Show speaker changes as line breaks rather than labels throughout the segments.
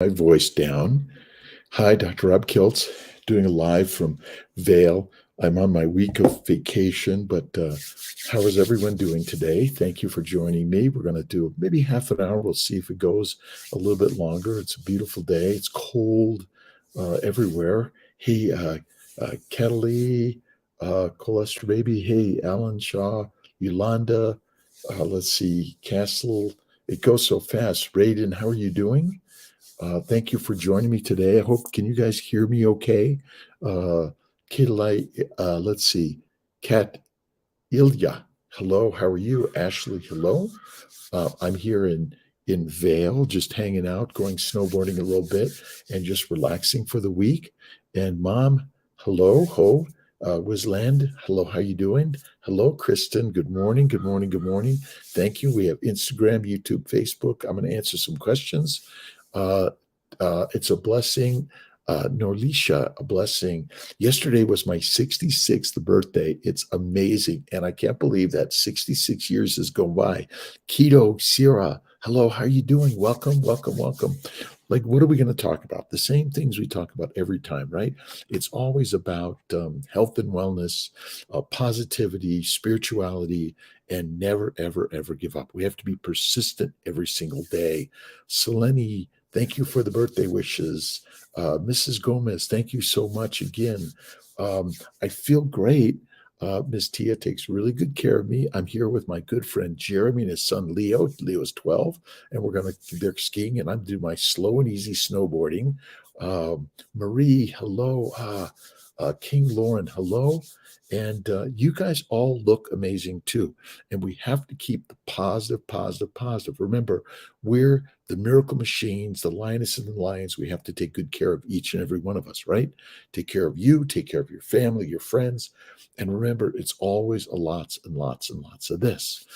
My voice down. Hi, Dr. Rob Kiltz, doing a live from Vail. I'm on my week of vacation, but how is everyone doing today? Thank you for joining me. We're going to do maybe half an hour. We'll see if it goes a little bit longer. It's a beautiful day. It's cold everywhere. Hey, Kettley, Colester Baby. Hey, Alan Shaw, Yolanda. Let's see, Castle. It goes so fast. Raiden, how are you doing? Thank you for joining me today. I hope, can you guys hear me okay? Uh, let's see. Kat Ilya, hello, how are you? Ashley, hello. I'm here in Vail, just hanging out, going snowboarding a little bit, and just relaxing for the week. And Mom, hello, ho. Wisland, hello, how you doing? Hello, Kristen. Good morning, good morning, good morning. Thank you. We have Instagram, YouTube, Facebook. I'm going to answer some questions. Uh, it's a blessing. Norlisha, a blessing. Yesterday was my 66th birthday. It's amazing. And I can't believe that 66 years has gone by. Keto, Sierra, hello, how are you doing? Welcome, welcome, welcome. Like, what are we going to talk about? The same things we talk about every time, right? It's always about health and wellness, positivity, spirituality, and never, ever, ever give up. We have to be persistent every single day. Selene, thank you for the birthday wishes. Mrs. Gomez, thank you so much again. I feel great. Miss Tia takes really good care of me. I'm here with my good friend Jeremy and his son Leo. Leo's 12, and they're skiing, and I'm doing my slow and easy snowboarding. Marie, hello. King Lauren, hello. And you guys all look amazing too. And we have to keep the positive, positive, positive. Remember, we're the miracle machines, the lionesses and the lions. We have to take good care of each and every one of us, right? Take care of you, take care of your family, your friends. And remember, it's always a lots and lots and lots of this.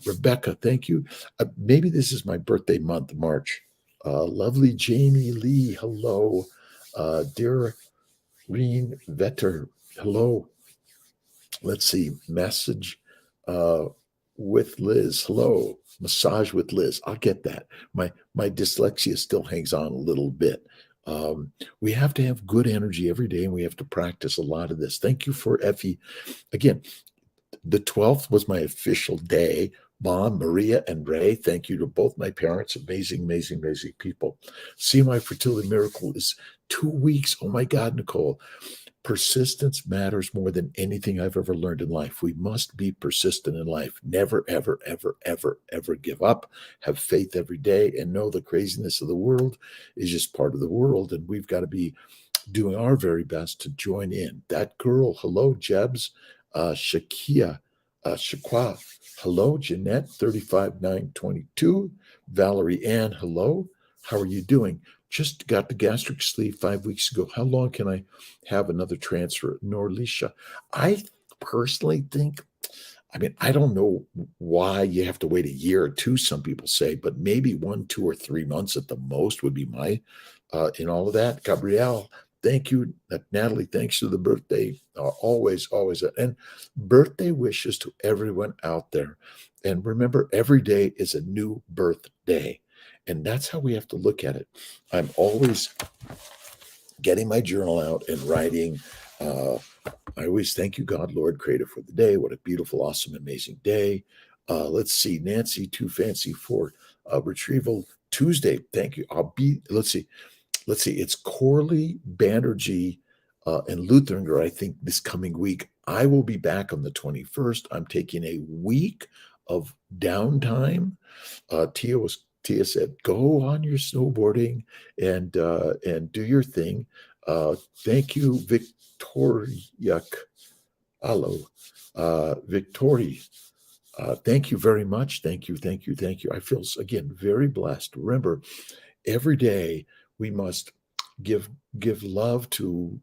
Rebecca, thank you. Maybe this is my birthday month, March. Lovely Jamie Lee, hello. Dear Reen Vetter, hello. Let's see, message with Liz. Hello, massage with Liz. I'll get that. My dyslexia still hangs on a little bit. We have to have good energy every day, and we have to practice a lot of this. Thank you for Effie. Again, the 12th was my official day. Mom, Maria, and Ray, thank you to both my parents. Amazing, amazing, amazing people. See, my fertility miracle is 2 weeks. Oh my God, Nicole. Persistence matters more than anything I've ever learned in life. We must be persistent in life. Never, ever, ever, ever, ever give up. Have faith every day and know the craziness of the world is just part of the world. And we've got to be doing our very best to join in. That girl, hello, Jebs, Shakia, Shaqua, hello, Jeanette, 35922, Valerie Ann, hello. How are you doing? Just got the gastric sleeve 5 weeks ago. How long can I have another transfer? Norlisha, I personally think, I mean, I don't know why you have to wait a year or two, some people say, but maybe 1, 2, or 3 months at the most would be my, in all of that. Gabrielle, thank you. Natalie, thanks for the birthday. Always, always. And birthday wishes to everyone out there. And remember, every day is a new birthday. And that's how we have to look at it. I'm always getting my journal out and writing. I always thank you, God, Lord, Creator, for the day. What a beautiful, awesome, amazing day. Let's see. Nancy, too fancy for retrieval Tuesday. Thank you. Let's see. It's Corley, Banerjee, and Lutheringer, I think, this coming week. I will be back on the 21st. I'm taking a week of downtime. Tia said, go on your snowboarding and do your thing. Thank you, Victoria. Hello, Victoria. Thank you very much. Thank you, thank you, thank you. I feel, again, very blessed. Remember, every day we must give love to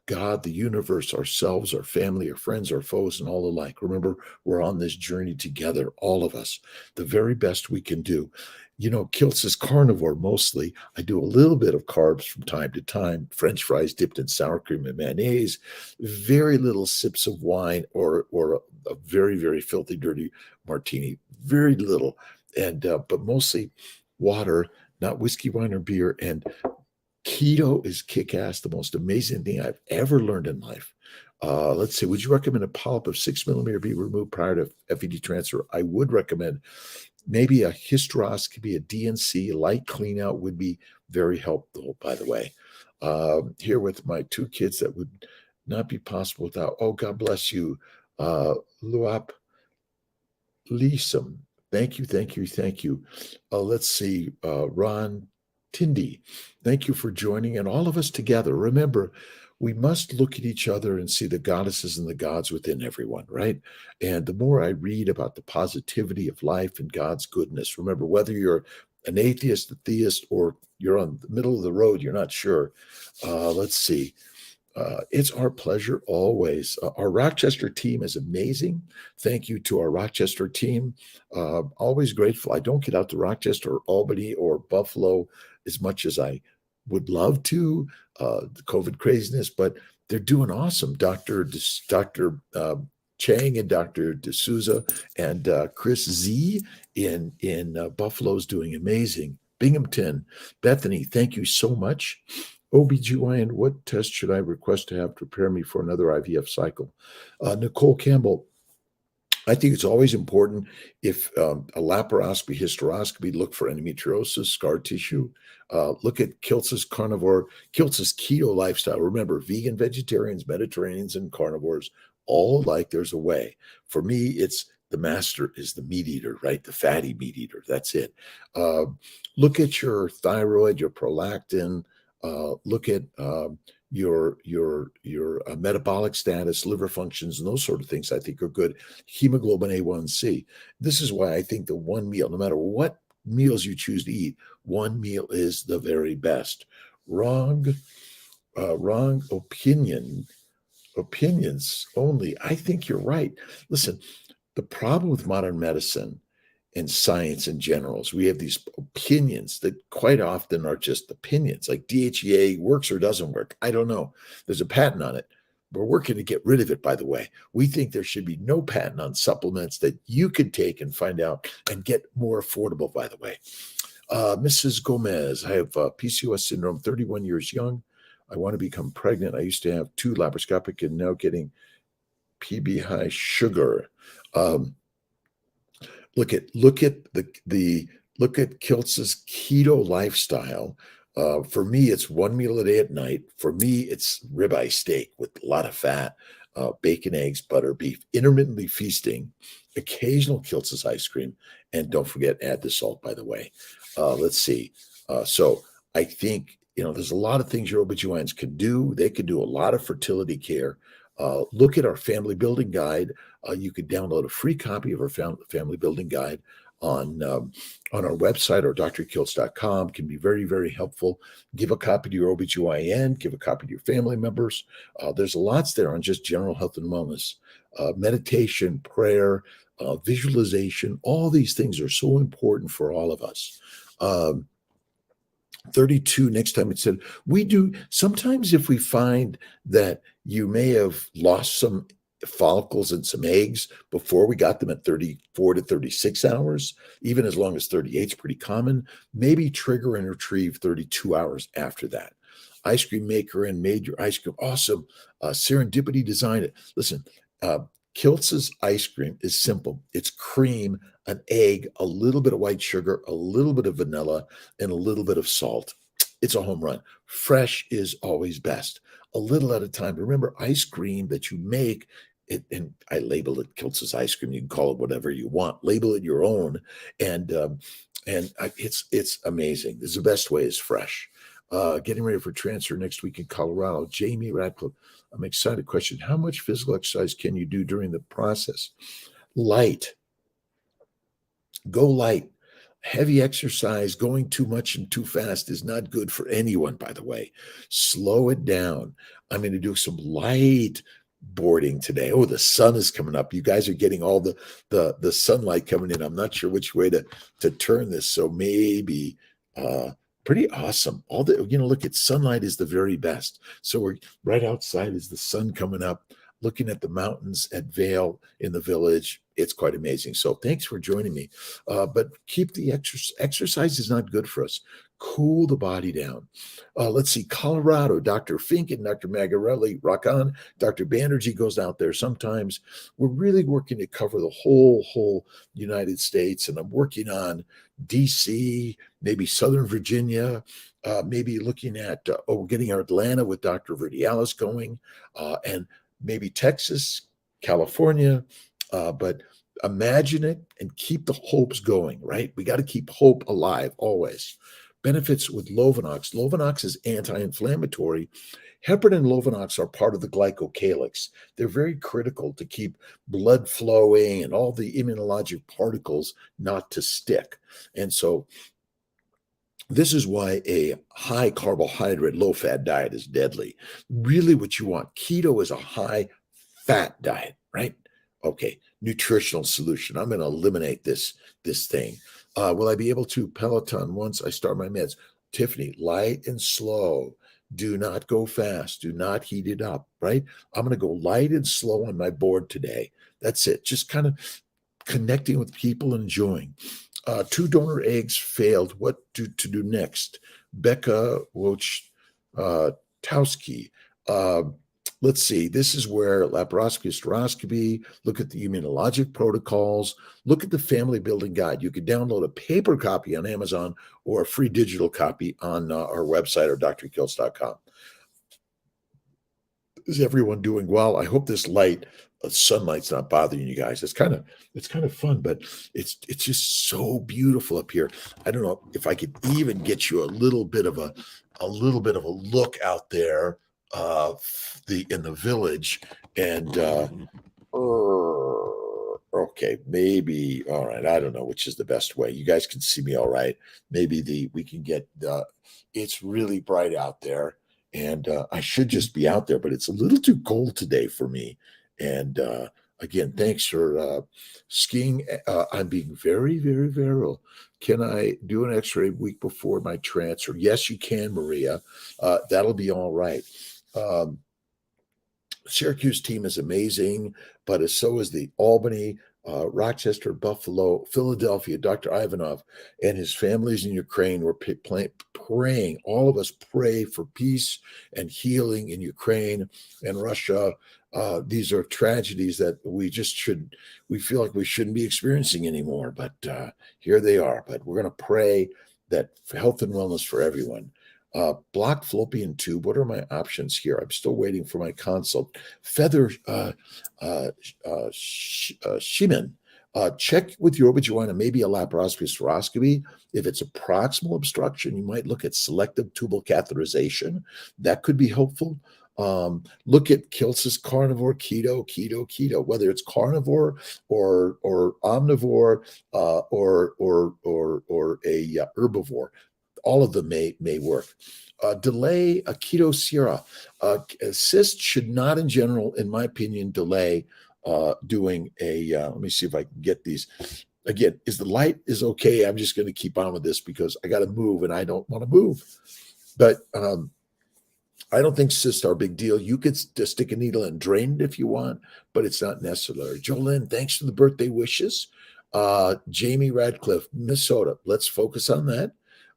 God, the universe, ourselves, our family, our friends, our foes, and all alike. Remember, we're on this journey together, all of us, the very best we can do. You know, Kiltz is carnivore mostly. I do a little bit of carbs from time to time, French fries dipped in sour cream and mayonnaise, very little sips of wine or a very, very filthy, dirty martini, very little. And but mostly water, not whiskey, wine, or beer. And keto is kick-ass, the most amazing thing I've ever learned in life. Let's see, would you recommend a polyp of 6 millimeter be removed prior to FED transfer? I would recommend maybe a hysteroscopy, a DNC, light clean out would be very helpful, by the way. Here with my two kids, that would not be possible without, oh, God bless you, Luap Leesom. Thank you, thank you, thank you. Let's see, Ron Tindy, thank you for joining, and all of us together. Remember, we must look at each other and see the goddesses and the gods within everyone, right? And the more I read about the positivity of life and God's goodness, remember, whether you're an atheist, a theist, or you're on the middle of the road, you're not sure. Let's see. It's our pleasure always. Our Rochester team is amazing. Thank you to our Rochester team. Always grateful. I don't get out to Rochester or Albany or Buffalo as much as I would love to, the COVID craziness, but they're doing awesome. Dr. Chang and Dr. D'Souza and Chris Z in Buffalo is doing amazing. Binghamton, Bethany, thank you so much. OBGYN, what test should I request to have to prepare me for another IVF cycle? Nicole Campbell, I think it's always important if a laparoscopy, hysteroscopy, look for endometriosis, scar tissue. Look at Kiltz's keto lifestyle. Remember, vegan, vegetarians, Mediterraneans, and carnivores all like there's a way. For me, it's the master is the meat eater, right? The fatty meat eater. That's it. Look at your thyroid, your prolactin. Look at your metabolic status, liver functions, and those sort of things I think are good. Hemoglobin A1C. This is why I think the one meal, no matter what meals you choose to eat, one meal is the very best. Wrong opinions only. I think you're right. Listen, the problem with modern medicine and science in general is we have these opinions that quite often are just opinions, like DHEA works or doesn't work. I don't know. There's a patent on it. We're working to get rid of it, by the way. We think there should be no patent on supplements that you could take and find out and get more affordable, by the way. Mrs. Gomez, I have Pcos Syndrome, 31 years young. I want to become pregnant. I used to have 2 laparoscopic and now getting PB high sugar. Look at Kiltz's keto lifestyle. For me, it's 1 meal a day at night. For me, it's ribeye steak with a lot of fat, bacon, eggs, butter, beef, intermittently feasting, occasional Kiltz's ice cream, and don't forget, add the salt, by the way. Let's see. So I think, there's a lot of things your OBGYNs can do. They can do a lot of fertility care. Look at our family building guide. You can download a free copy of our family building guide on our website, or drkiltz.com. Can be very, very helpful. Give a copy to your OBGYN, give a copy to your family members. There's lots there on just general health and wellness, meditation, prayer, visualization. All these things are so important for all of us. 32, next time it said, we do sometimes, if we find that you may have lost some follicles and some eggs before we got them at 34 to 36 hours, even as long as 38 is pretty common, maybe trigger and retrieve 32 hours after that. Ice cream maker and made your ice cream. Awesome. Serendipity designed it. Listen, Kiltz's ice cream is simple. It's cream, an egg, a little bit of white sugar, a little bit of vanilla, and a little bit of salt. It's a home run. Fresh is always best. A little at a time. Remember, ice cream that you make, and I label it Kiltz's ice cream. You can call it whatever you want. Label it your own, and it's amazing. This is the best way is fresh. Getting ready for transfer next week in Colorado. Jamie Radcliffe. I'm excited. Question: how much physical exercise can you do during the process? Light. Go light. Heavy exercise, going too much and too fast is not good for anyone, by the way. Slow it down. I'm going to do some light boarding today. Oh, the sun is coming up. You guys are getting all the sunlight coming in. I'm not sure which way to turn this. So maybe pretty awesome. Look at sunlight is the very best. So we're right outside is the sun coming up, looking at the mountains at Vail in the village. It's quite amazing. So thanks for joining me. But keep the exercise is not good for us. cool the body down. Let's see, Colorado, Dr. Fink and Dr. Magarelli rock on. Dr. Banerjee goes out there sometimes. We're really working to cover the whole United States, and I'm working on DC, maybe Southern Virginia, maybe looking at getting our Atlanta with Dr. Verdialis going, and maybe Texas, California, but imagine it and keep the hopes going, right? We got to keep hope alive always. Benefits with Lovenox. Lovenox is anti-inflammatory. Heparin and Lovenox are part of the glycocalyx. They're very critical to keep blood flowing and all the immunologic particles not to stick. And so this is why a high carbohydrate, low fat diet is deadly. Really what you want. Keto is a high fat diet, right? Okay, nutritional solution. I'm going to eliminate this thing. Will I be able to Peloton once I start my meds? Tiffany, light and slow. Do not go fast. Do not heat it up, right? I'm going to go light and slow on my board today. That's it. Just kind of connecting with people, enjoying. 2 donor eggs failed. What to do next? Becca Wojtowski. Let's see. This is where laparoscopy, hysteroscopy, look at the immunologic protocols, look at the family building guide. You can download a paper copy on Amazon or a free digital copy on our website or drkiltz.com. Is everyone doing well? I hope this sunlight's not bothering you guys. It's kind of fun, but it's just so beautiful up here. I don't know if I could even get you a little bit of a look out there in the village, and okay, maybe all right. I don't know which is the best way. You guys can see me all right. Maybe we can get it's really bright out there, and I should just be out there, but it's a little too cold today for me. And again, thanks for skiing. I'm being very, very virile. Can I do an x-ray week before my transfer? Yes, you can, Maria. That'll be all right. Syracuse team is amazing, but so is the Albany, Rochester, Buffalo, Philadelphia. Dr. Ivanov and his families in Ukraine were praying. All of us pray for peace and healing in Ukraine and Russia. These are tragedies that we feel like we shouldn't be experiencing anymore, but here they are. But we're going to pray that for health and wellness for everyone. Blocked fallopian tube. What are my options here? I'm still waiting for my consult. Feather Shimon. Check with your OB/GYN, maybe a laparoscopy, hysteroscopy. If it's a proximal obstruction, you might look at selective tubal catheterization. That could be helpful. Look at Kiltz's carnivore, keto, whether it's carnivore or omnivore or a herbivore. All of them may work. Delay a keto sera. Cysts should not, in general, in my opinion, delay doing a. Let me see if I can get these. Again, is the light is okay? I'm just going to keep on with this because I got to move and I don't want to move. But I don't think cysts are a big deal. You could just stick a needle and drain it if you want, but it's not necessary. Jolene, thanks for the birthday wishes. Jamie Radcliffe, Minnesota. Let's focus on that.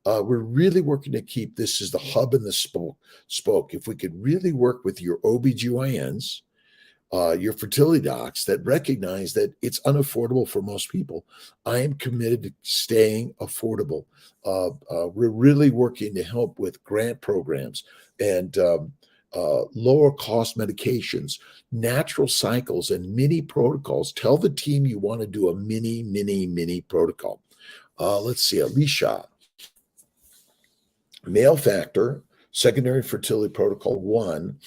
We're really working to keep this as the hub and the spoke. If we could really work with your OB/GYNs, your fertility docs that recognize that it's unaffordable for most people, I am committed to staying affordable. We're really working to help with grant programs and lower cost medications, natural cycles, and mini protocols. Tell the team you want to do a mini protocol. Let's see, Alicia. Male factor, secondary fertility protocol 1,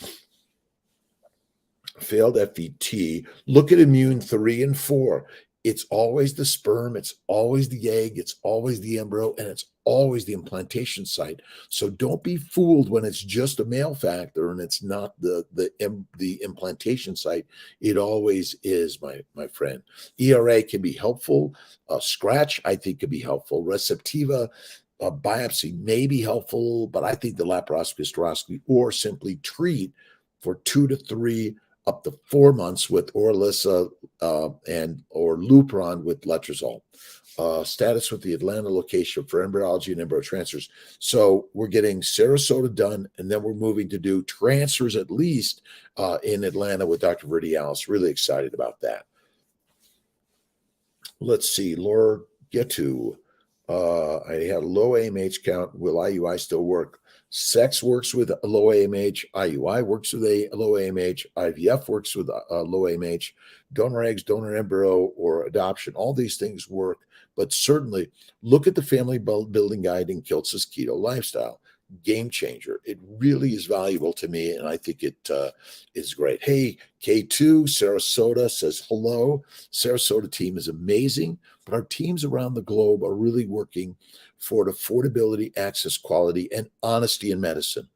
failed FET. Look at immune 3 and 4. It's always the sperm, it's always the egg, it's always the embryo, and it's always the implantation site. So don't be fooled when it's just a male factor and it's not the implantation site. It always is, my friend. ERA can be helpful. Scratch, I think, can be helpful. Receptiva biopsy may be helpful, but I think the laparoscopy, hysteroscopy, or simply treat for 2 to 3 up to 4 months with Orlissa or Lupron with letrozole. status with the Atlanta location for embryology and embryo transfers. So we're getting Sarasota done, and then we're moving to do transfers at least in Atlanta with Dr. Verdialis. Really excited about that. Let's see, Laura Getu. I have low AMH count. Will IUI still work? Sex works with a low AMH. IUI works with a low AMH. IVF works with a low AMH. Donor eggs, donor embryo, or adoption. All these things work. But certainly look at the family building guide in Kiltz's keto lifestyle. Game changer. It really is valuable to me, and I think it is great. Hey, K2, Sarasota says hello. Sarasota team is amazing, but our teams around the globe are really working for affordability, access, quality, and honesty in medicine.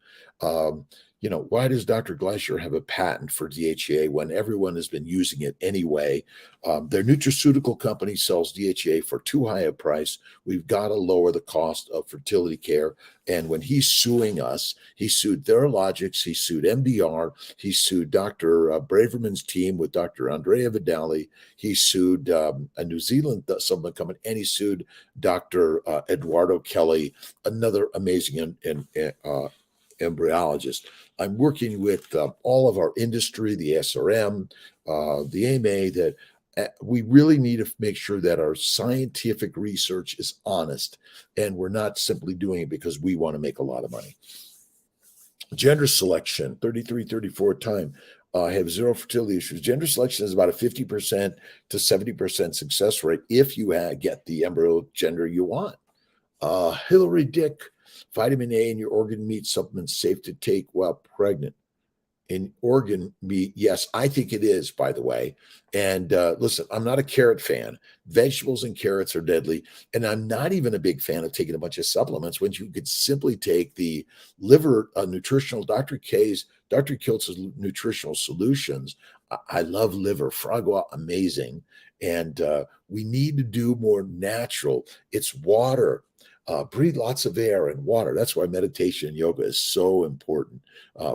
Why does Dr. Gleicher have a patent for DHEA when everyone has been using it anyway? Their nutraceutical company sells DHEA for too high a price. We've got to lower the cost of fertility care. And when he's suing us, he sued Theralogics, he sued MDR, he sued Dr. Braverman's team with Dr. Andrea Vidali, he sued a New Zealand supplement company, and he sued Dr. Eduardo Kelly, another amazing embryologist. I'm working with all of our industry, the SRM, the AMA, that we really need to make sure that our scientific research is honest and we're not simply doing it because we want to make a lot of money. Gender selection, 33, 34 time. I have zero fertility issues. Gender selection is about a 50% to 70% success rate if you get the embryo gender you want. Hillary Dick, vitamin A in your organ meat supplements safe to take while pregnant. In organ meat, yes, I think it is, by the way. And listen, I'm not a carrot fan. Vegetables and carrots are deadly. And I'm not even a big fan of taking a bunch of supplements when you could simply take the liver nutritional, Dr. Kiltz's nutritional solutions. I love liver, fragua, amazing. And we need to do more natural. It's water. Breathe lots of air and water. That's why meditation and yoga is so important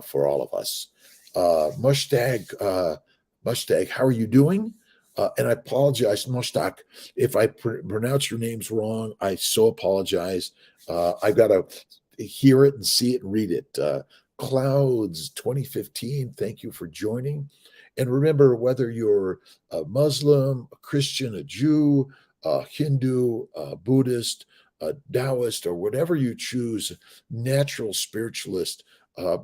for all of us. Mushtag, how are you doing? And I apologize, Mushtaq, if I pronounce your names wrong. I so apologize. I've got to hear it and see it and read it. Clouds 2015, thank you for joining. And remember, whether you're a Muslim, a Christian, a Jew, a Hindu, a Buddhist, a Taoist, or whatever you choose, natural spiritualist,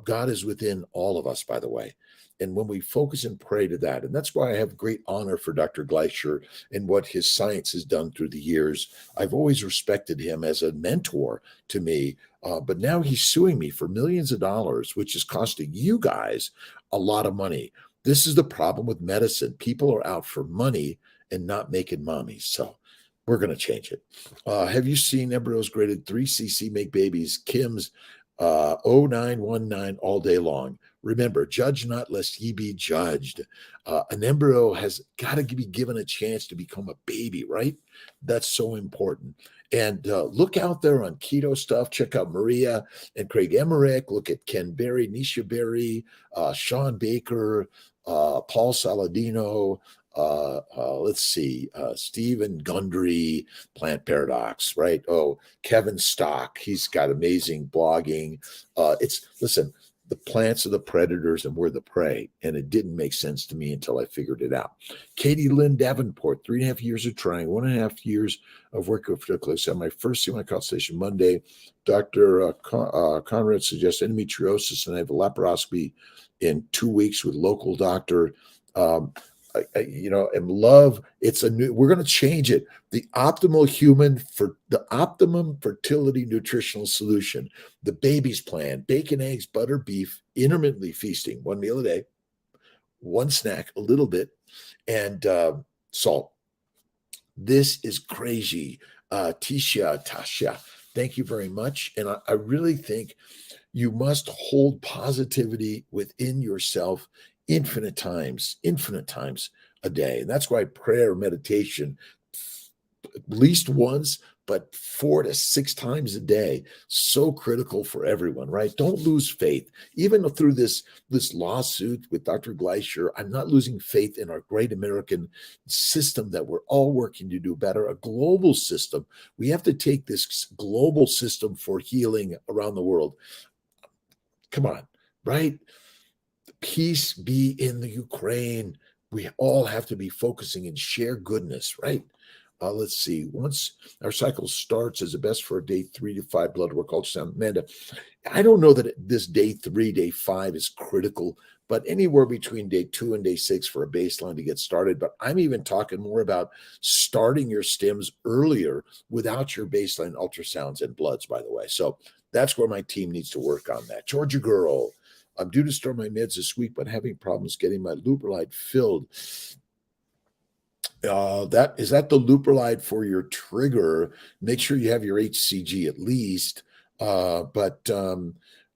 God is within all of us, by the way. And when we focus and pray to that, and that's why I have great honor for Dr. Gleicher and what his science has done through the years. I've always respected him as a mentor to me, but now he's suing me for millions of dollars, which is costing you guys a lot of money. This is the problem with medicine. People are out for money and not making mommy. So we're going to change it. Have you seen embryos graded 3cc make babies? Kim's 0919 all day long. Remember, judge not lest ye be judged. An embryo has got to be given a chance to become a baby, right? That's so important. And look out there on keto stuff. Check out Maria and Craig Emmerich. Look at Ken Berry, Nisha Berry, Sean Baker, Paul Saladino. Let's see, Stephen Gundry, Plant Paradox, right? Oh, Kevin Stock, he's got amazing blogging. Listen, the plants are the predators and we're the prey. And it didn't make sense to me until I figured it out. Katie Lynn Davenport, 3.5 years of trying, 1.5 years of work with fertility. So my first CMI consultation Monday, Dr. Conrad suggests endometriosis, and I have a laparoscopy in 2 weeks with local doctor. And love, we're going to change it. The optimum fertility nutritional solution, the baby's plan, bacon, eggs, butter, beef, intermittently feasting, 1 meal a day, one snack, a little bit, and salt. This is crazy. Tasha, thank you very much. And I really think you must hold positivity within yourself infinite times a day. And that's why prayer, meditation, at least once, but 4 to 6 times a day. So critical for everyone, right? Don't lose faith. Even through this lawsuit with Dr. Gleicher, I'm not losing faith in our great American system that we're all working to do better, a global system. We have to take this global system for healing around the world. Come on, right? Peace be in the Ukraine. We all have to be focusing and share goodness, right? Let's see. Once our cycle starts, is it best for a day 3 to 5 blood work ultrasound? Amanda, I don't know that this day 3, day 5 is critical, but anywhere between day 2 and day 6 for a baseline to get started. But I'm even talking more about starting your stims earlier without your baseline ultrasounds and bloods, by the way. So that's where my team needs to work on that. Georgia girl, I'm due to start my meds this week, but having problems getting my Leuprolide filled. That is that the Leuprolide for your trigger. Make sure you have your HCG at least. But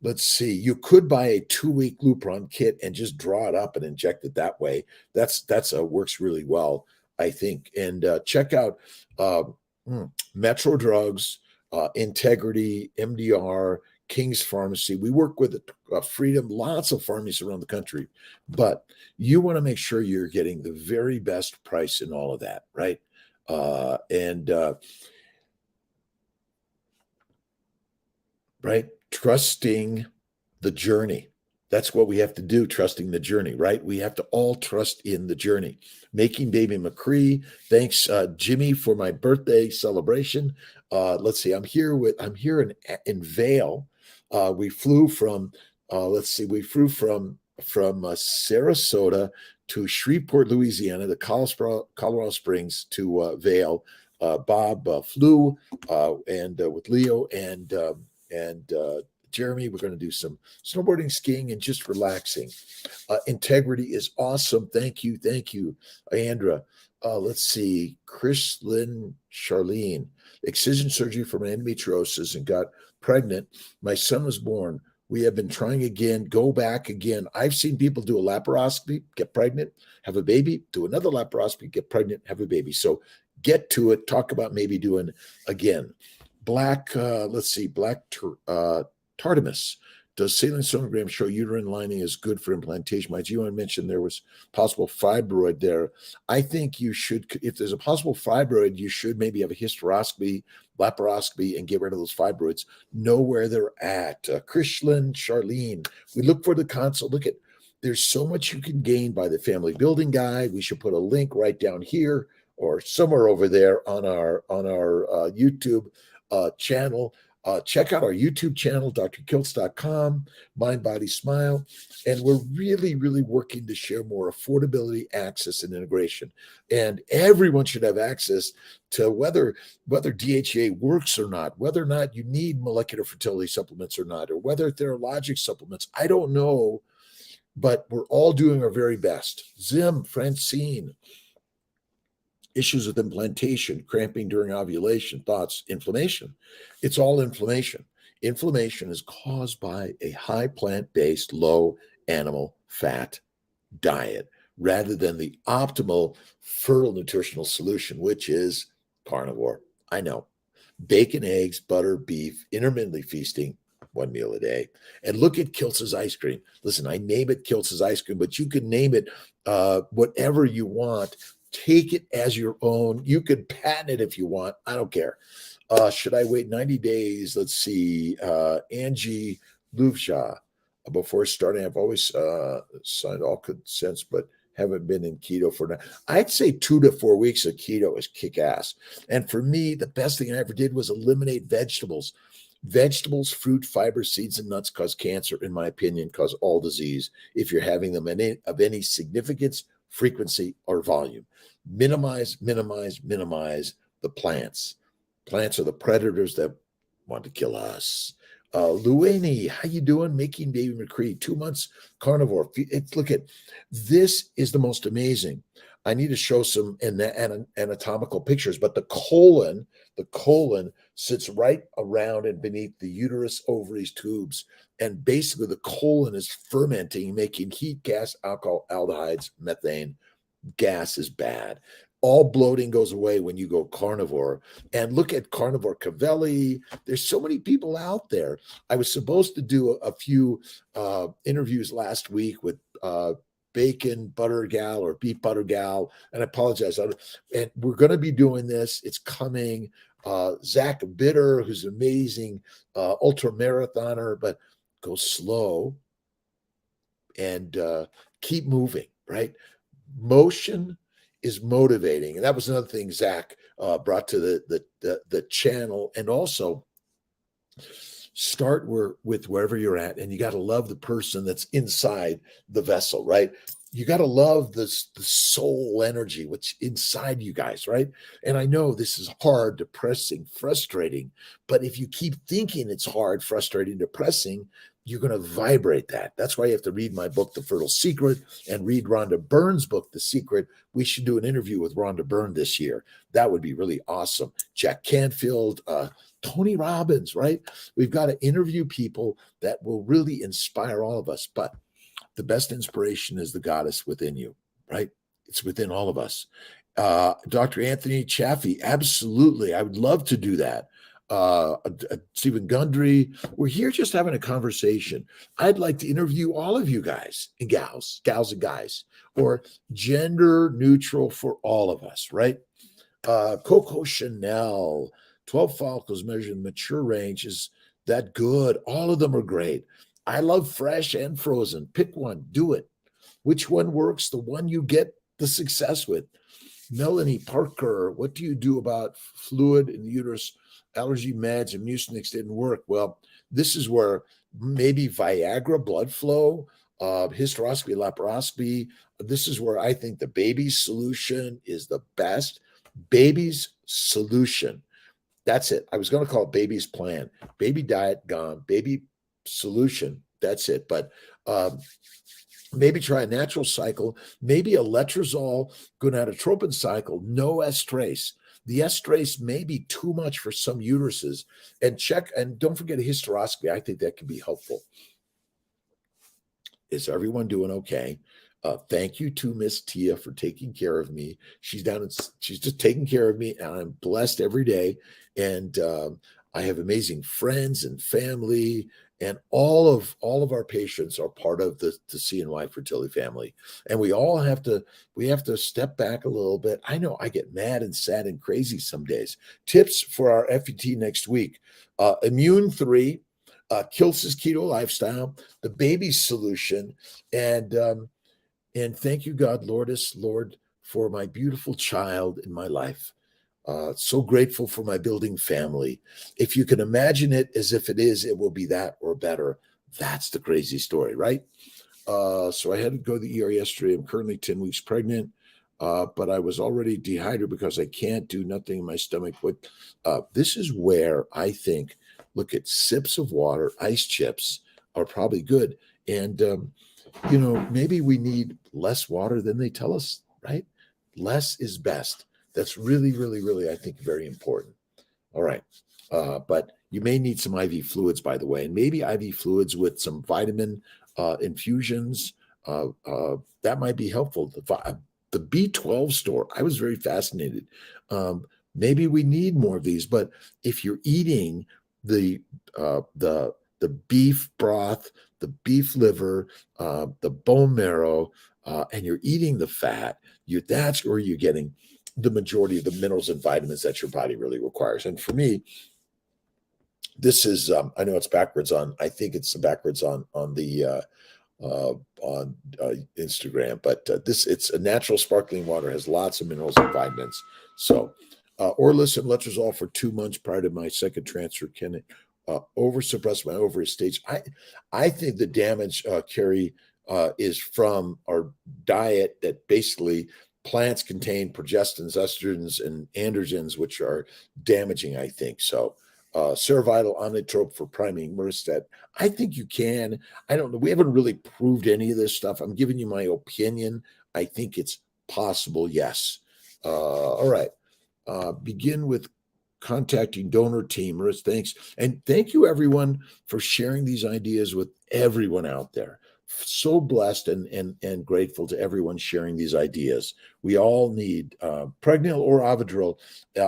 let's see. You could buy a 2-week Lupron kit and just draw it up and inject it that way. That's works really well, I think. And check out Metro Drugs, Integrity, MDR, King's Pharmacy. We work with Freedom, lots of pharmacies around the country, but you want to make sure you're getting the very best price in all of that, right? Right? Trusting the journey. That's what we have to do, trusting the journey, right? We have to all trust in the journey. Making Baby McCree. Thanks, Jimmy, for my birthday celebration. Let's see. I'm here in Vail. We flew from Sarasota to Shreveport, Louisiana, to Colorado Springs to Vail. Bob flew and with Leo and Jeremy. We're going to do some snowboarding, skiing, and just relaxing. Integrity is awesome. Thank you, Andra. Let's see, Chris Lynn Charlene, excision surgery for my endometriosis and got pregnant. My son was born. We have been trying again, go back again. I've seen people do a laparoscopy, get pregnant, have a baby, do another laparoscopy, get pregnant, have a baby. So get to it. Talk about maybe doing again. Black Tartemus. Does saline sonogram show uterine lining is good for implantation? My GYN mentioned there was possible fibroid there. I think you should, if there's a possible fibroid, you should maybe have a hysteroscopy, laparoscopy, and get rid of those fibroids. Know where they're at. Krishlin, Charlene, we look for the consult. Look at, there's so much you can gain by the family building guide. We should put a link right down here or somewhere over there on our YouTube channel. Check out our YouTube channel, drkiltz.com, Mind, Body, Smile. And we're really, really working to share more affordability, access, and integration. And everyone should have access to whether DHEA works or not, whether or not you need molecular fertility supplements or not, or whether they're logic supplements. I don't know, but we're all doing our very best. Zim, Francine, issues with implantation, cramping during ovulation, thoughts, inflammation. It's all inflammation. Inflammation is caused by a high plant-based, low animal fat diet rather than the optimal fertile nutritional solution, which is carnivore. I know. Bacon, eggs, butter, beef, intermittently feasting, 1 meal a day. And look at Kiltz's ice cream. Listen, I name it Kiltz's ice cream, but you can name it whatever you want. Take it as your own. You could patent it if you want. I don't care. Should I wait 90 days? Let's see. Angie Louvshaw. Before starting, I've always signed all consents, but haven't been in keto for now. I'd say 2 to 4 weeks of keto is kick ass. And for me, the best thing I ever did was eliminate vegetables. Vegetables, fruit, fiber, seeds, and nuts cause cancer, in my opinion, cause all disease if you're having them of any significance, frequency, or volume. Minimize the plants. Plants are the predators that want to kill us. Lueni, how you doing? Making Baby McCree, 2 months carnivore. Look at this is the most amazing. I need to show some anatomical pictures, but the colon sits right around and beneath the uterus, ovaries, tubes, and basically the colon is fermenting, making heat, gas, alcohol, aldehydes, methane. Gas is bad. all bloating goes away when you go carnivore. And look at Carnivore Cavelli. There's so many people out there. I was supposed to do a few interviews last week with bacon butter gal or beef butter gal, and I apologize. And we're going to be doing this. It's coming. Zach Bitter, who's an amazing ultra marathoner, but go slow and keep moving, right? Motion is motivating. And that was another thing Zach brought to the channel. And also start with wherever you're at, and you got to love the person that's inside the vessel, right? You got to love the soul energy, what's inside you guys, right? And I know this is hard, depressing, frustrating, but if you keep thinking it's hard, frustrating, depressing, you're going to vibrate that. That's why you have to read my book, The Fertile Secret, and read Rhonda Byrne's book, The Secret. We should do an interview with Rhonda Byrne this year. That would be really awesome. Jack Canfield, Tony Robbins, right? We've got to interview people that will really inspire all of us. But the best inspiration is the goddess within you, right? It's within all of us. Dr. Anthony Chaffee, absolutely. I would love to do that. Stephen Gundry, we're here just having a conversation. I'd like to interview all of you guys and gals and guys, or gender neutral for all of us, right? Coco Chanel, 12 follicles measured in mature range. Is that good? All of them are great. I love fresh and frozen. Pick one, do it. Which one works? The one you get the success with. Melanie Parker, what do you do about fluid in the uterus? Allergy meds and Mucinex didn't work. Well, this is where maybe Viagra, blood flow, hysteroscopy, laparoscopy. This is where I think the baby's solution is the best. Baby's solution. That's it. I was going to call it baby's plan. Baby diet gone. Baby solution. That's it. But maybe try a natural cycle. Maybe a letrozole gonadotropin cycle. No estrase. The estrase may be too much for some uteruses. And check, and don't forget a hysteroscopy. I think that can be helpful. Is everyone doing okay? Thank you to Miss Tia for taking care of me. She's just taking care of me, and I'm blessed every day. And I have amazing friends and family, and all of our patients are part of the CNY fertility family. And we have to step back a little bit. I know I get mad and sad and crazy some days. Tips for our FET next week: Immune 3, Kills' keto lifestyle, the baby solution, and thank you, God, Lord, for my beautiful child in my life. So grateful for my building family. If you can imagine it as if it is, it will be that or better. That's the crazy story, right? So I had to go to the ER yesterday. I'm currently 10 weeks pregnant, but I was already dehydrated because I can't do nothing in my stomach. But this is where I think, look at sips of water, ice chips are probably good. And, maybe we need less water than they tell us, right? Less is best. That's really, really, really, I think, very important. All right. But you may need some IV fluids, by the way, and maybe IV fluids with some vitamin infusions. That might be helpful. The B12 store, I was very fascinated. Maybe we need more of these, but if you're eating the beef broth, the beef liver, the bone marrow, and you're eating the fat, that's where you're getting the majority of the minerals and vitamins that your body really requires. And for me, this is I know it's backwards on. I think it's backwards on the Instagram, but it's a natural sparkling water, has lots of minerals and vitamins. So, Orlis and letrozole for 2 months prior to my second transfer can oversuppress my ovary stage. I think the damage, Carrie, is from our diet that basically plants contain progestins, estrogens, and androgens, which are damaging, I think. So Cerevital omnitrope for priming Meristat. I think you can. I don't know. We haven't really proved any of this stuff. I'm giving you my opinion. I think it's possible, yes. All right. Begin with contacting donor team. Maris, thanks. And thank you, everyone, for sharing these ideas with everyone out there. so blessed and grateful to everyone sharing these ideas. We all need Pregnil or Avidril.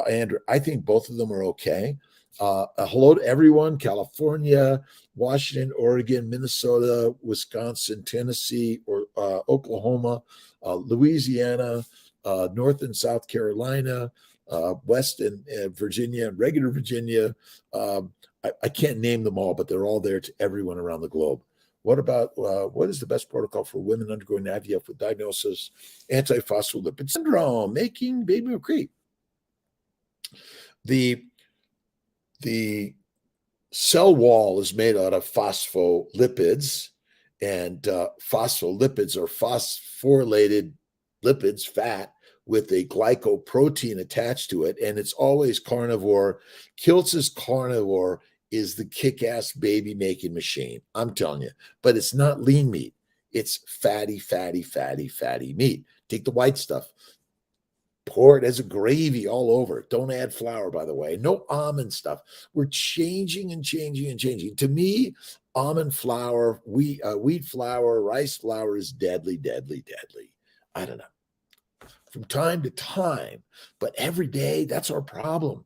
Andrew, I think both of them are okay. Hello to everyone: California, Washington, Oregon, Minnesota, Wisconsin, Tennessee, or Oklahoma, Louisiana, North and South Carolina, West and Virginia, regular Virginia. I can't name them all, but they're all there to everyone around the globe. What about what is the best protocol for women undergoing IVF with diagnosis antiphospholipid syndrome, making baby creep? The cell wall is made out of phospholipids, and phospholipids are phosphorylated lipids, fat, with a glycoprotein attached to it, and it's always carnivore. Kiltz's carnivore is the kick-ass baby-making machine, I'm telling you. But it's not lean meat. It's fatty meat. Take the white stuff, pour it as a gravy all over it. Don't add flour, by the way. No almond stuff. We're changing and changing. To me, almond flour, wheat flour, rice flour is deadly. I don't know. From time to time, but every day, that's our problem.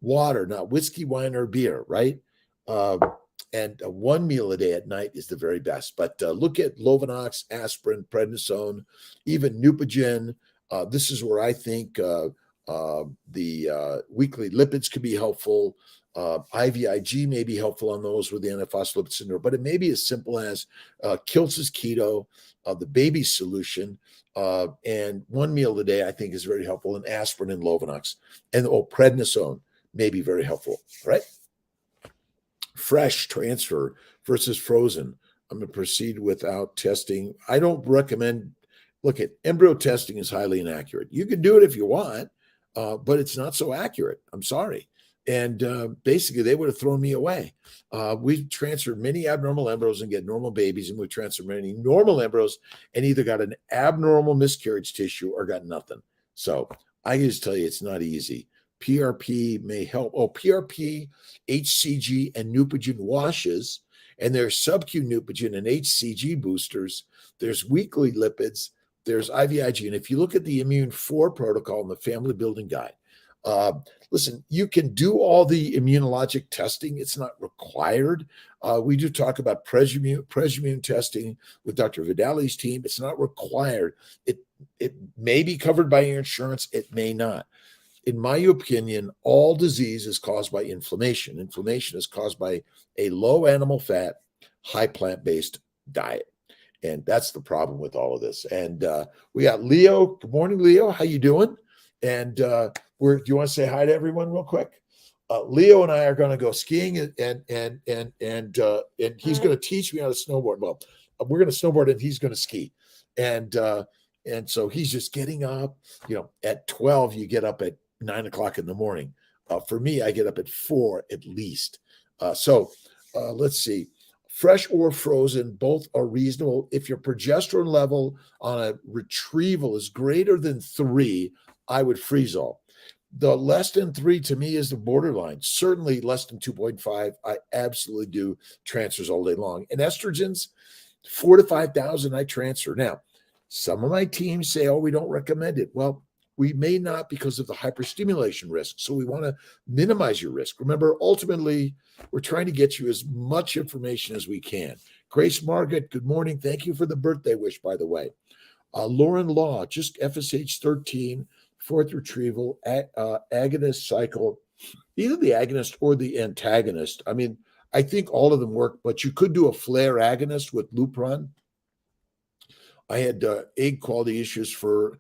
Water, not whiskey, wine, or beer, right? And one meal a day at night is the very best. But look at Lovenox, aspirin, prednisone, even Neupogen. This is where I think the weekly lipids could be helpful. IVIG may be helpful on those with the antiphospholipid syndrome, but it may be as simple as Kiltz's keto, the baby solution, and one meal a day I think is very helpful, and aspirin and Lovenox. And prednisone may be very helpful, right? Fresh transfer versus frozen. I'm going to proceed without testing. I don't recommend, look at embryo testing is highly inaccurate. You can do it if you want, but it's not so accurate. I'm sorry. And basically, they would have thrown me away. We transferred many abnormal embryos and get normal babies, and we transferred many normal embryos and either got an abnormal miscarriage tissue or got nothing. So I can just tell you, it's not easy. PRP may help. PRP, HCG, and Neupogen washes, and there's sub-Q Neupogen and HCG boosters. There's weekly lipids. There's IVIG. And if you look at the Immune 4 protocol in the Family Building Guide, listen, you can do all the immunologic testing. It's not required. We do talk about Presimune testing with Dr. Vidali's team. It's not required. It may be covered by your insurance. It may not. In my opinion, all disease is caused by inflammation. Inflammation is caused by a low animal fat, high plant-based diet. And that's the problem with all of this. And we got Leo. Good morning, Leo. How you doing? And do you want to say hi to everyone real quick? Leo and I are going to go skiing, and he's going to teach me how to snowboard. Well, we're going to snowboard and he's going to ski. And so he's just getting up. At 12, you get up at 9 o'clock in the morning. For me, I get up at 4 at least. So let's see. Fresh or frozen, both are reasonable. If your progesterone level on a retrieval is greater than 3, I would freeze all. The less than 3 to me is the borderline. Certainly less than 2.5, I absolutely do transfers all day long. And estrogens, 4,000 to 5,000, I transfer. Now, some of my teams say, we don't recommend it. Well, we may not because of the hyperstimulation risk. So we want to minimize your risk. Remember, ultimately, we're trying to get you as much information as we can. Grace Margaret, good morning. Thank you for the birthday wish, by the way. Lauren Law, just FSH 13, fourth retrieval, agonist cycle, either the agonist or the antagonist. I mean, I think all of them work, but you could do a flare agonist with Lupron. I had egg quality issues for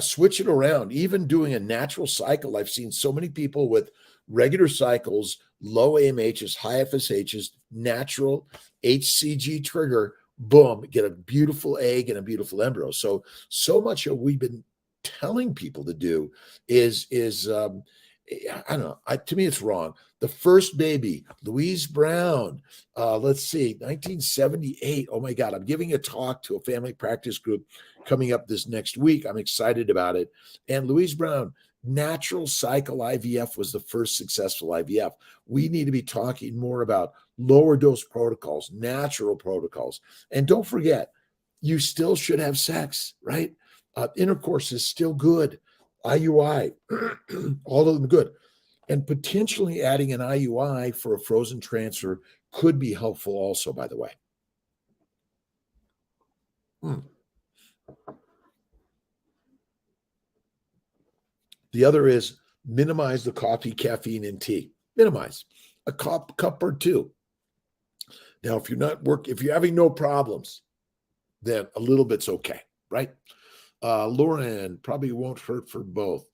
switch it around. Even doing a natural cycle, I've seen so many people with regular cycles, low AMHs, high FSHs, natural HCG trigger, boom, get a beautiful egg and a beautiful embryo. So much of we've been telling people to do is I don't know. To me, it's wrong. The first baby, Louise Brown, let's see, 1978. Oh my God, I'm giving a talk to a family practice group coming up this next week. I'm excited about it. And Louise Brown, Natural cycle IVF was the first successful IVF. We need to be talking more about lower dose protocols, natural protocols. And don't forget, you still should have sex, right? Intercourse is still good. IUI, all of them good. And potentially adding an IUI for a frozen transfer could be helpful also, by the way. The other is minimize the coffee, caffeine, and tea. Minimize a cup or two. Now, if you're having no problems, then a little bit's okay, right? Lauren, probably won't hurt for both.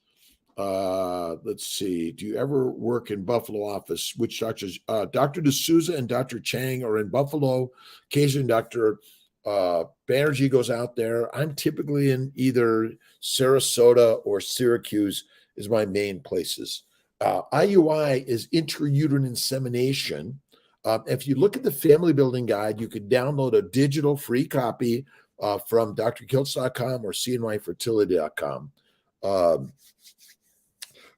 Let's see. Do you ever work in Buffalo office? Which doctors? Dr. D'Souza and Dr. Chang are in Buffalo. Occasionally, Dr. Banerjee goes out there. I'm typically in either Sarasota or Syracuse is my main places. IUI is intrauterine insemination. If you look at the family building guide, you could download a digital free copy from drkiltz.com or cnyfertility.com.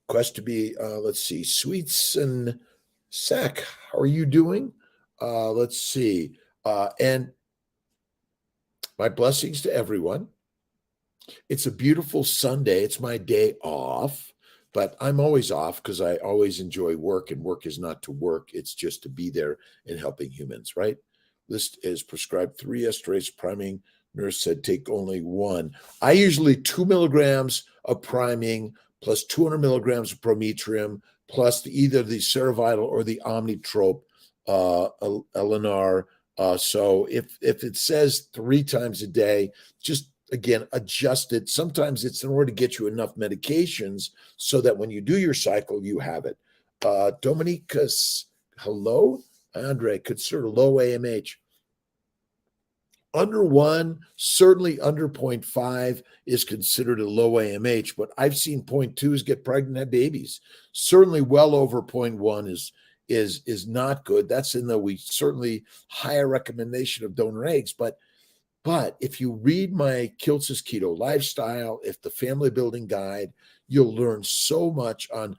Quest to be, let's see, Sweets and Sack, how are you doing? Let's see. And my blessings to everyone. It's a beautiful Sunday. It's my day off, but I'm always off because I always enjoy work, and work is not to work. It's just to be there and helping humans, right? List is prescribed 3 esterase priming. Nurse said take only 1. I usually 2 milligrams of priming plus 200 milligrams of prometrium plus either the Cerevital or the Omnitrope Elenar. So if it says 3 times a day, just again, adjust it. Sometimes it's in order to get you enough medications so that when you do your cycle, you have it. Dominicus, hello. Andre, consider low AMH. Under 1, certainly under 0.5 is considered a low AMH, but I've seen 0.2s get pregnant and have babies. Certainly well over 0.1 is not good. That's in the certainly higher recommendation of donor eggs, but if you read my Kiltz's Keto Lifestyle, if the Family Building Guide, you'll learn so much on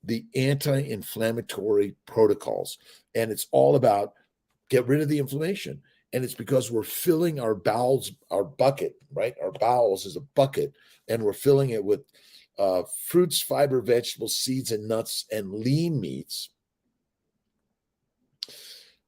the anti-inflammatory protocols. And it's all about get rid of the inflammation. And it's because we're filling our bowels, our bucket, right? Our bowels is a bucket, and we're filling it with fruits, fiber, vegetables, seeds, and nuts, and lean meats.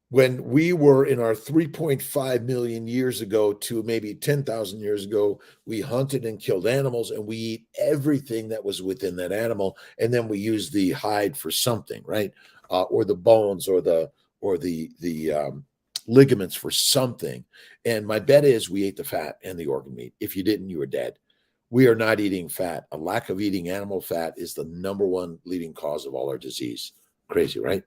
When we were in our 3.5 million years ago to maybe 10,000 years ago, we hunted and killed animals, and we eat everything that was within that animal, and then we use the hide for something, right? Or the bones, or the ligaments for something. And my bet is we ate the fat and the organ meat. If you didn't, you were dead. We are not eating fat. A lack of eating animal fat is the number 1 leading cause of all our disease. Crazy, right?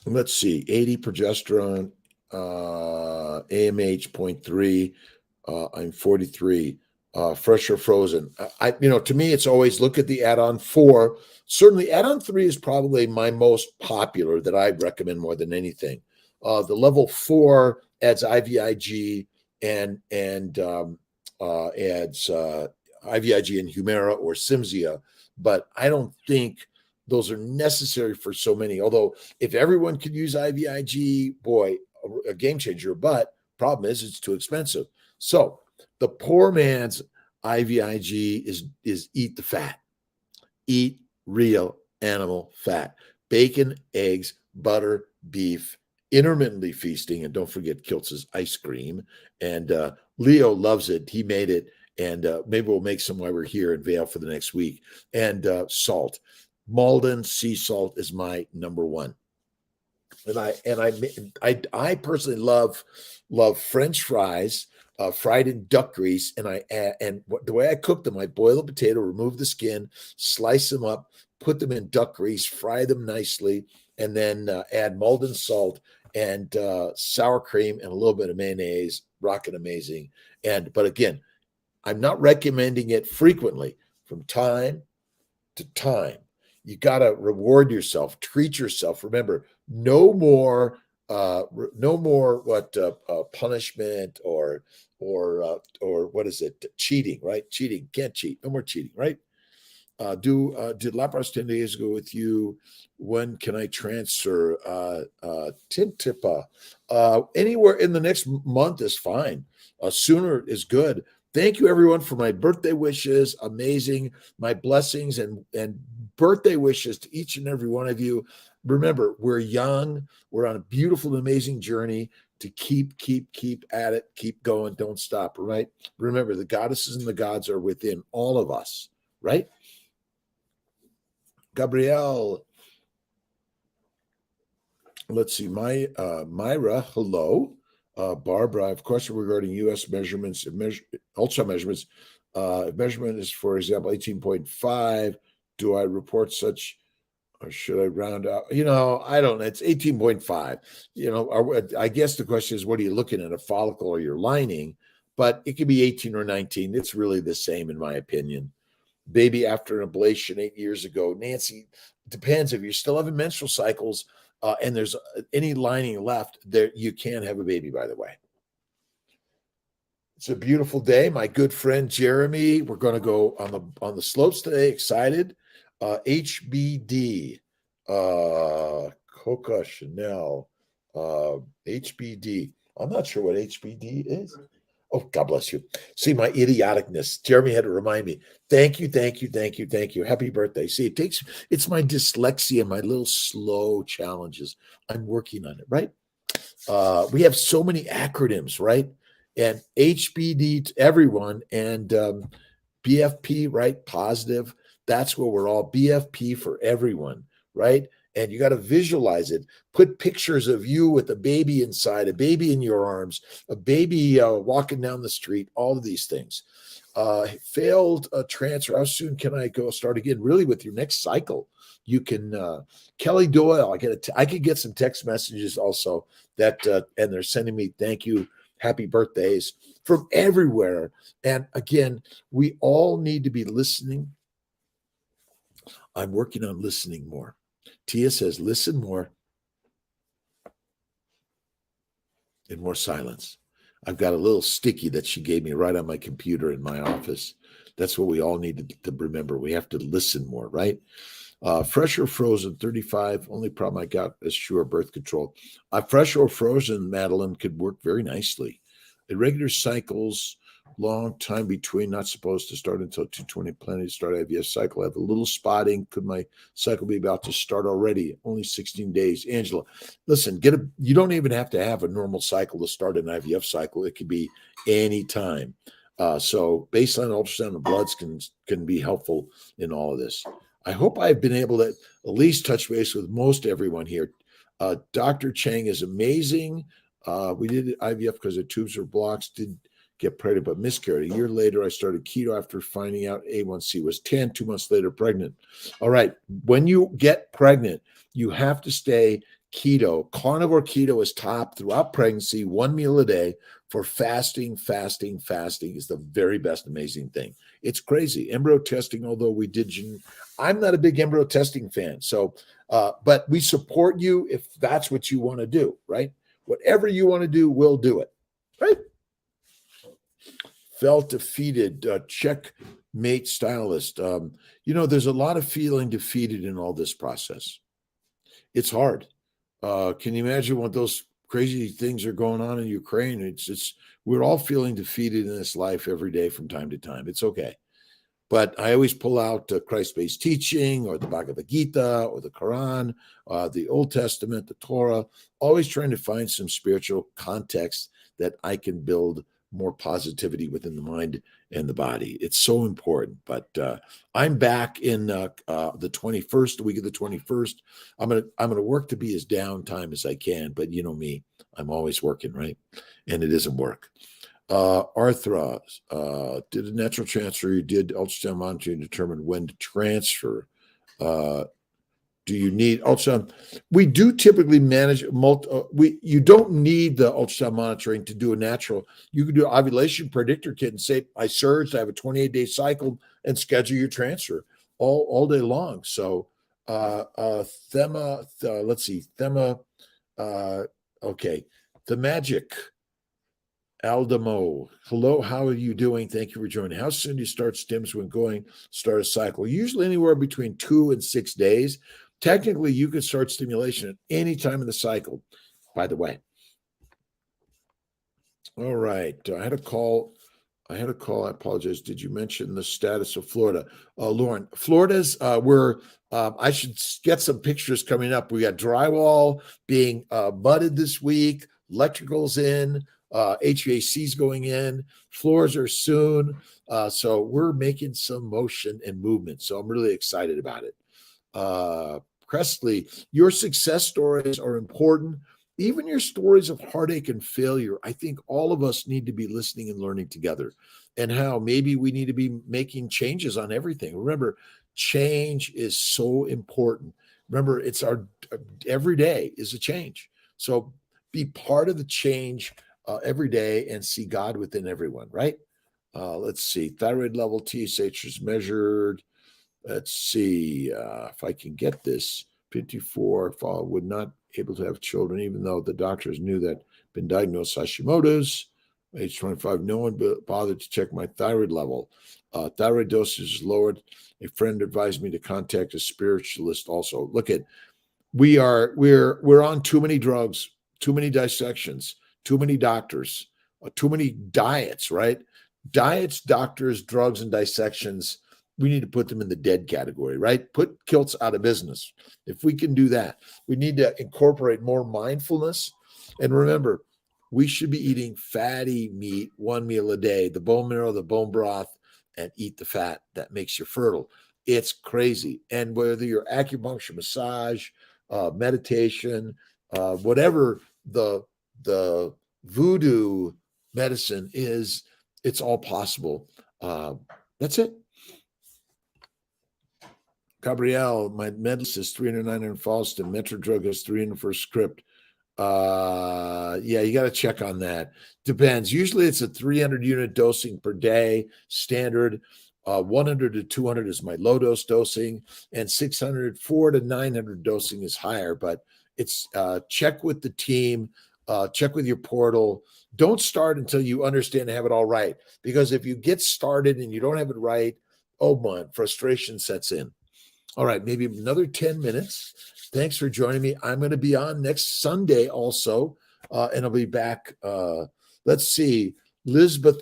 Let's see, 80 progesterone, AMH 0.3. I'm 43. Fresh or frozen. To me, it's always look at the add-on 4. Certainly, add-on 3 is probably my most popular that I recommend more than anything. The level 4 adds IVIG and adds IVIG and Humira or Cimzia, but I don't think those are necessary for so many. Although if everyone could use IVIG, boy, a game changer. But problem is it's too expensive. So the poor man's IVIG is eat the fat. Eat real animal fat. Bacon, eggs, butter, beef, intermittently feasting. And don't forget Kiltz's ice cream. And Leo loves it. He made it. And maybe we'll make some while we're here in Vail for the next week. And salt. Malden sea salt is my number 1. And I personally love French fries fried in duck grease, and the way I cook them, I boil a potato, remove the skin, slice them up, put them in duck grease, fry them nicely, and then add Malden salt and sour cream and a little bit of mayonnaise. Rockin' amazing. But again, I'm not recommending it frequently. From time to time, you got to reward yourself, treat yourself. Remember, no more No more punishment or what is it? Cheating, right? Cheating, can't cheat. No more cheating, right? Did Lapras 10 days ago with you? When can I transfer? Tintipa. Anywhere in the next month is fine. Sooner is good. Thank you, everyone, for my birthday wishes. Amazing. My blessings and birthday wishes to each and every one of you. Remember, we're young. We're on a beautiful, amazing journey to keep at it, keep going, don't stop, right? Remember, the goddesses and the gods are within all of us, right? Gabrielle, let's see, Myra, hello. Barbara, I have a question regarding U.S. measurements, ultrasound measurements. Measurement is, for example, 18.5. Do I report such, or should I round out? I don't know. It's 18.5. I guess the question is, what are you looking at, a follicle or your lining? But it could be 18 or 19. It's really the same, in my opinion. Baby after an ablation 8 years ago. Nancy, depends if you're still having menstrual cycles and there's any lining left there, you can have a baby, by the way. It's a beautiful day. My good friend Jeremy, we're going to go on the slopes today. Excited. HBD, Coca Chanel, HBD. I'm not sure what HBD is. Oh, God bless you. See my idioticness. Jeremy had to remind me. Thank you. Happy birthday. See, it's my dyslexia, my little slow challenges. I'm working on it, right? We have so many acronyms, right? And HBD to everyone and BFP, right? Positive. That's where we're all BFP for everyone, right? And you got to visualize it. Put pictures of you with a baby inside, a baby in your arms, a baby walking down the street, all of these things. Failed transfer. How soon can I go start again? Really, with your next cycle, you can. Kelly Doyle, I could get some text messages also that, and they're sending me thank you, happy birthdays from everywhere. And again, we all need to be listening. I'm working on listening more. Tia says, listen more and more silence. I've got a little sticky that she gave me right on my computer in my office. That's what we all need to remember. We have to listen more, right? Fresh or frozen, 35. Only problem I got is sure birth control. Fresh or frozen, Madeline, could work very nicely. Irregular cycles, long time between, not supposed to start until 220, planning to start IVF cycle. I have a little spotting. Could my cycle be about to start already? Only 16 days. Angela, listen, you don't even have to have a normal cycle to start an IVF cycle. It could be any time. So baseline ultrasound and bloods can be helpful in all of this. I hope I've been able to at least touch base with most everyone here. Dr. Chang is amazing. We did IVF because the tubes were blocked, did get pregnant, but miscarried. A year later, I started keto after finding out A1C was 10, 2 months later, pregnant. All right. When you get pregnant, you have to stay keto. Carnivore keto is top throughout pregnancy, 1 meal a day. For fasting is the very best amazing thing. It's crazy. Embryo testing, although I'm not a big embryo testing fan. So, but we support you if that's what you want to do, right? Whatever you want to do, we'll do it, right? Felt defeated, checkmate stylist. There's a lot of feeling defeated in all this process. It's hard. Can you imagine what those crazy things are going on in Ukraine? We're all feeling defeated in this life every day from time to time. It's okay. But I always pull out Christ-based teaching or the Bhagavad Gita or the Quran, the Old Testament, the Torah, always trying to find some spiritual context that I can build more positivity within the mind and the body. It's so important. But I'm back in the 21st, the week of the 21st. I'm gonna work to be as downtime as I can. But you know me, I'm always working, right? And it isn't work. Arthra, did a natural transfer. You did ultrasound monitoring to determine when to transfer. Do you need ultrasound? We do typically manage you don't need the ultrasound monitoring to do a natural. You can do an ovulation predictor kit and say, I surged, I have a 28-day cycle, and schedule your transfer all day long. So Thema, let's see, Thema, Okay. The Magic. Aldamo. Hello, how are you doing? Thank you for joining. How soon do you start stims when going start a cycle? Usually anywhere between 2 and 6 days. Technically, you can start stimulation at any time in the cycle, by the way. All right. I had a call. I apologize. Did you mention the status of Florida? Lauren, Florida's I should get some pictures coming up. We got drywall being mudded this week. Electrical's in. HVAC's going in. Floors are soon. So we're making some motion and movement. So I'm really excited about it. Presley, your success stories are important. Even your stories of heartache and failure, I think all of us need to be listening and learning together, and how maybe we need to be making changes on everything. Remember, change is so important. Remember, it's our every day is a change. So be part of the change every day and see God within everyone, right? Let's see. Thyroid level TSH is measured. Let's see if I can get this. 54 would not able to have children, even though the doctors knew that been diagnosed Hashimoto's. Age 25, no one bothered to check my thyroid level. Thyroid dosage is lowered. A friend advised me to contact a spiritualist also. Look at we're on too many drugs, too many dissections, too many doctors, too many diets, right? Diets, doctors, drugs, and dissections, we need to put them in the dead category, right? Put kilts out of business. If we can do that, we need to incorporate more mindfulness. And remember, we should be eating fatty meat, one meal a day, the bone marrow, the bone broth, and eat the fat that makes you fertile. It's crazy. And whether you're acupuncture, massage, meditation, whatever the voodoo medicine is, it's all possible. That's it. Gabrielle, my medicine is 309 in Falston. Metro Drug has 300 for a script. Yeah, you got to check on that. Depends. Usually it's a 300 unit dosing per day, standard. 100 to 200 is my low dose dosing, and 600, 400 to 900 dosing is higher. But it's check with the team, check with your portal. Don't start until you understand and have it all right. Because if you get started and you don't have it right, oh man, frustration sets in. All right, maybe another 10 minutes. Thanks for joining me. I'm going to be on next Sunday also, and I'll be back. Let's see, Lisbeth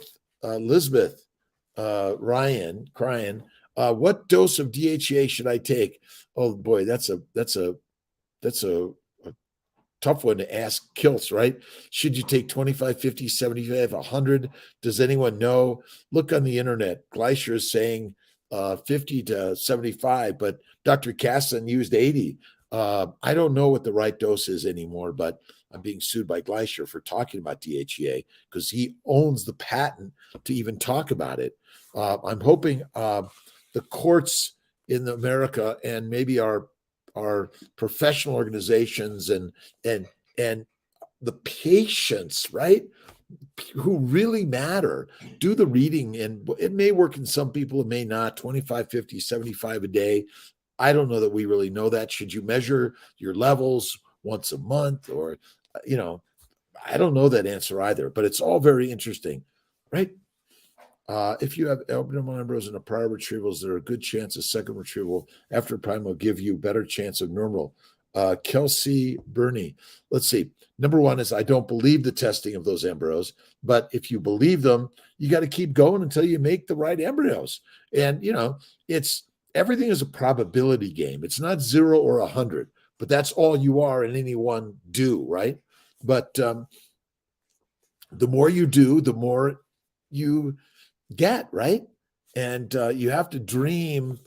Ryan, crying. What dose of DHEA should I take? Oh boy, that's a tough one to ask kilts, right? Should you take 25, 50, 75, 100? Does anyone know? Look on the internet. Gleicher is saying 50 to 75, but Dr. Casson used 80. I don't know what the right dose is anymore, but I'm being sued by Gleicher for talking about DHEA because he owns the patent to even talk about it. I'm hoping the courts in America and maybe our professional organizations and the patients, right, who really matter, do the reading. And it may work in some people, it may not. 25, 50, 75 a day. I don't know that we really know that. Should you measure your levels once a month, or I don't know that answer either, but it's all very interesting, right? If you have abdominal embryos in a prior retrieval, is there a good chance a second retrieval after prime will give you a better chance of normal? Kelsey Burney, let's see. Number one is I don't believe the testing of those embryos, but if you believe them, you got to keep going until you make the right embryos. And, it's everything is a probability game. It's not 0 or 100, but that's all you are in any one do, right? But the more you do, the more you get, right? And you have to dream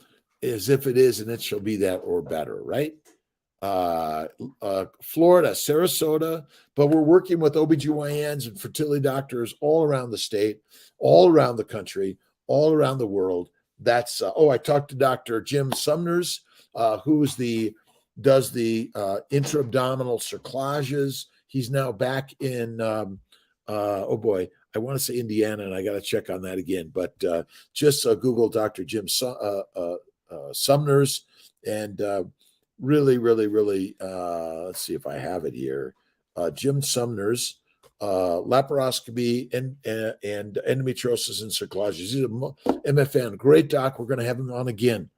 as if it is, and it shall be that or better, right? Florida, Sarasota, but we're working with OBGYNs and fertility doctors all around the state, all around the country, all around the world. That's I talked to Dr. Jim Sumners, does the intra-abdominal cerclages. He's now back in oh boy, I want to say Indiana, and I got to check on that again. But just Google Dr. Jim Sumners, and really, really, really, let's see if I have it here. Jim Sumner's laparoscopy and endometriosis and sarcoidosis. He's a MFN, great doc. We're going to have him on again.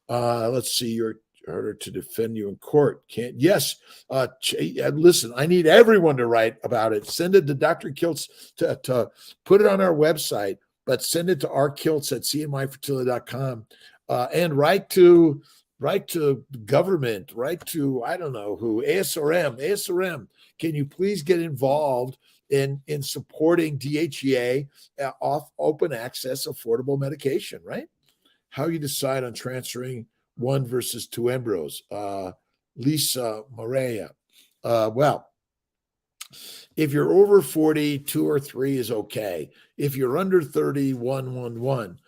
Let's see, you're harder to defend you in court. Can't. Yes. Listen, I need everyone to write about it. Send it to Dr. Kiltz to put it on our website, but send it to rkiltz@cnyfertility.com and write to government, write to, I don't know who, ASRM. Can you please get involved in supporting DHEA off open access affordable medication, right? How you decide on transferring 1 versus 2 embryos. Lisa Morea. Well, if you're over 40, 2 or 3 is okay. If you're under 30, 1.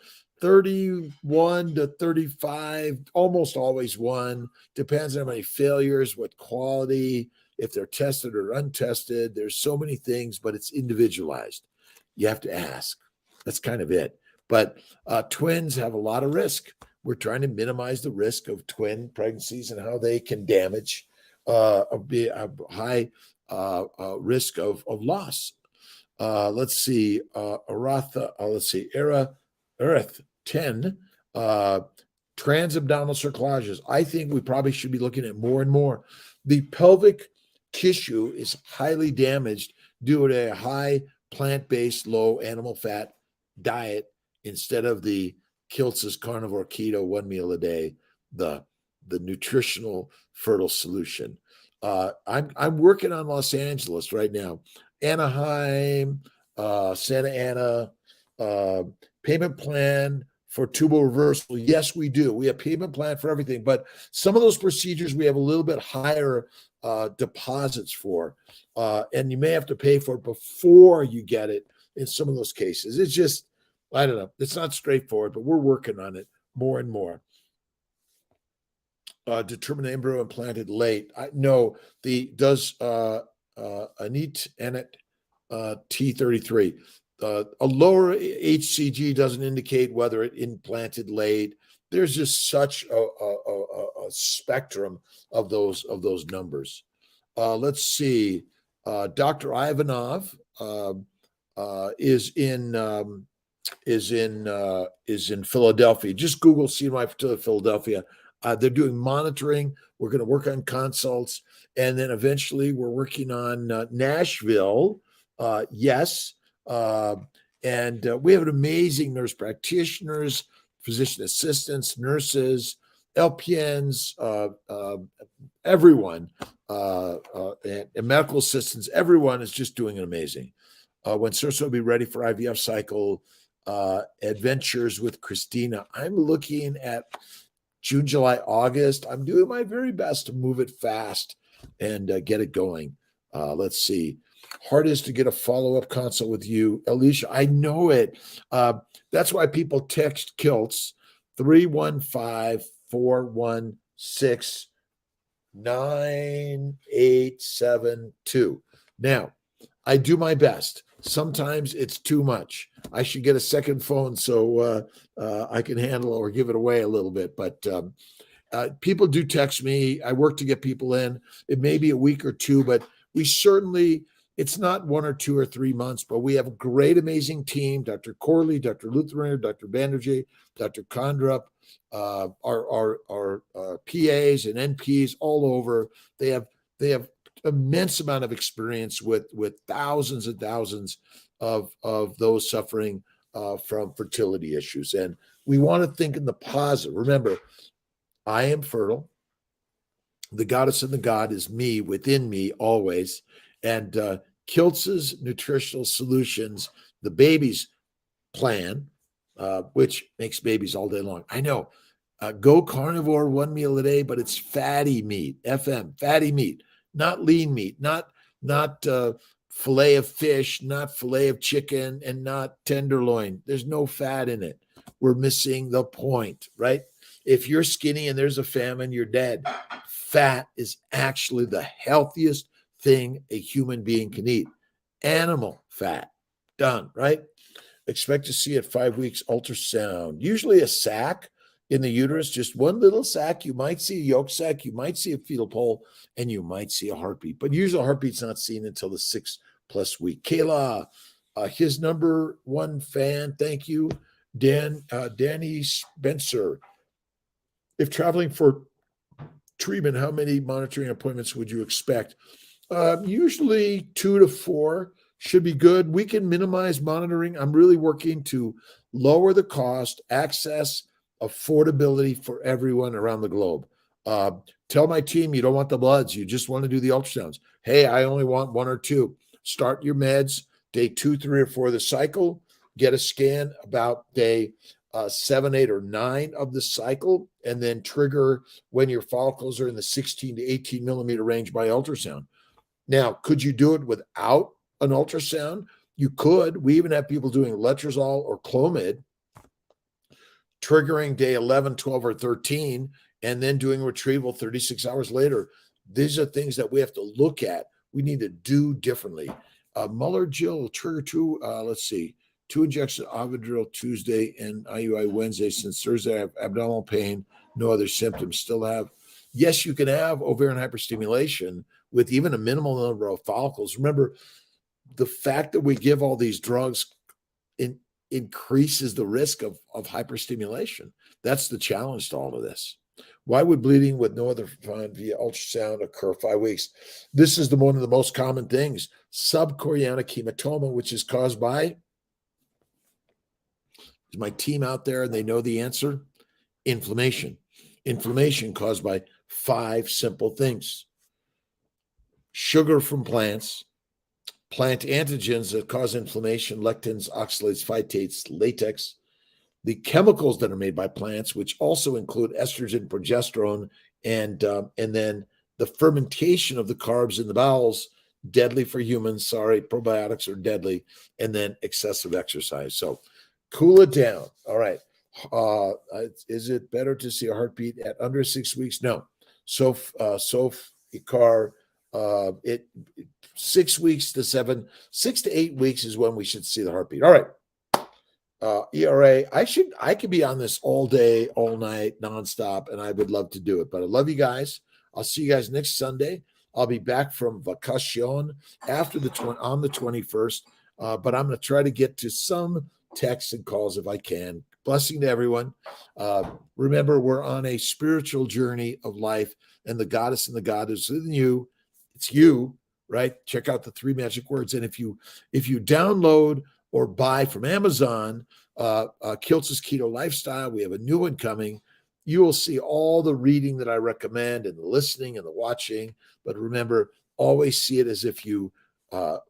31 to 35, almost always 1. Depends on how many failures, what quality, if they're tested or untested. There's so many things, but it's individualized. You have to ask. That's kind of it. But twins have a lot of risk. We're trying to minimize the risk of twin pregnancies and how they can damage, be a high risk of loss. Let's see, Erith 10, transabdominal sarcoidosis. I think we probably should be looking at more and more. The pelvic tissue is highly damaged due to a high plant-based, low animal fat diet instead of the Kiltz's carnivore keto 1 meal a day, the nutritional fertile solution. I'm working on Los Angeles right now, Anaheim, Santa Ana, payment plan for tubal reversal. Yes, we do. We have payment plan for everything, but some of those procedures we have a little bit higher deposits for, and you may have to pay for it before you get it in some of those cases. It's just, I don't know. It's not straightforward, but we're working on it more and more. Determine the embryo implanted late. Does Anit Anet T33. A lower HCG doesn't indicate whether it implanted late. There's just such a spectrum of those numbers. Let's see. Dr. Ivanov is in Philadelphia. Just Google CNY Fertility Philadelphia. They're doing monitoring. We're going to work on consults, and then eventually we're working on Nashville. Yes. And we have an amazing nurse practitioners, physician assistants, nurses, LPNs, everyone, and medical assistants. Everyone is just doing amazing. When Cerso will be ready for IVF cycle adventures with Christina, I'm looking at June, July, August. I'm doing my very best to move it fast and get it going. Let's see. Hardest to get a follow-up consult with you, Alicia. I know it. That's why people text Kiltz 315-416-9872. Now, I do my best. Sometimes it's too much. I should get a second phone so I can handle or give it away a little bit. But people do text me. I work to get people in. It may be a week or two, but we certainly, it's not 1 or 2 or 3 months, but we have a great, amazing team. Dr. Corley, Dr. Lutheran, Dr. Banerjee, Dr. Kondrup, our PAs and NPs all over. They have immense amount of experience with thousands and thousands of those suffering from fertility issues. And we want to think in the positive. Remember, I am fertile. The goddess and the God is me, within me always. And Kiltz's Nutritional Solutions, the baby's plan, which makes babies all day long. I know. Go carnivore 1 meal a day, but it's fatty meat, FM, fatty meat, not lean meat, not fillet of fish, not fillet of chicken, and not tenderloin. There's no fat in it. We're missing the point, right? If you're skinny and there's a famine, you're dead. Fat is actually the healthiest thing a human being can eat. Animal fat. Done, right? Expect to see at 5 weeks ultrasound. Usually a sac in the uterus, just one little sac. You might see a yolk sac, you might see a fetal pole, and you might see a heartbeat. But usually a heartbeat's not seen until the 6+ week. Kayla, his number one fan, thank you. Danny Spencer. If traveling for treatment, how many monitoring appointments would you expect? Usually 2 to 4 should be good. We can minimize monitoring. I'm really working to lower the cost, access, affordability for everyone around the globe. Tell my team you don't want the bloods. You just want to do the ultrasounds. Hey, I only want 1 or 2. Start your meds day 2, 3, or 4 of the cycle. Get a scan about day 7, 8, or 9 of the cycle, and then trigger when your follicles are in the 16 to 18 millimeter range by ultrasound. Now, could you do it without an ultrasound? You could. We even have people doing letrozole or Clomid, triggering day 11, 12, or 13, and then doing retrieval 36 hours later. These are things that we have to look at. We need to do differently. Muller, Jill, trigger 2, let's see, 2 injections of Avidril Tuesday and IUI Wednesday. Since Thursday, I have abdominal pain, no other symptoms. Still have. Yes, you can have ovarian hyperstimulation with even a minimal number of follicles. Remember, the fact that we give all these drugs increases the risk of hyperstimulation. That's the challenge to all of this. Why would bleeding with no other find via ultrasound occur 5 weeks? This is one of the most common things. Subchorionic hematoma, which is caused by, is my team out there and they know the answer? Inflammation. Inflammation caused by 5 simple things. Sugar from plants, plant antigens that cause inflammation, lectins, oxalates, phytates, latex, the chemicals that are made by plants, which also include estrogen, progesterone, and then the fermentation of the carbs in the bowels, deadly for humans. Sorry, probiotics are deadly, and then excessive exercise. So cool it down. All right. Is it better to see a heartbeat at under 6 weeks? No. Icar, 6 weeks to 7, 6 to 8 weeks is when we should see the heartbeat. All right. ERA, I could be on this all day, all night, nonstop, and I would love to do it. But I love you guys. I'll see you guys next Sunday. I'll be back from vacation after on the 21st. But I'm going to try to get to some texts and calls if I can. Blessing to everyone. Remember, we're on a spiritual journey of life, and the goddess and the god is within you. It's you, right? Check out the 3 magic words. And if you download or buy from Amazon, Kiltz's Keto Lifestyle, we have a new one coming. You will see all the reading that I recommend and the listening and the watching. But remember, always see it as if you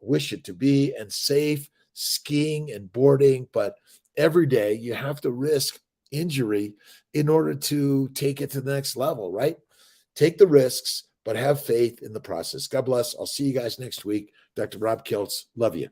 wish it to be, and safe skiing and boarding. But every day you have to risk injury in order to take it to the next level, right? Take the risks, but have faith in the process. God bless. I'll see you guys next week. Dr. Rob Kiltz. Love you.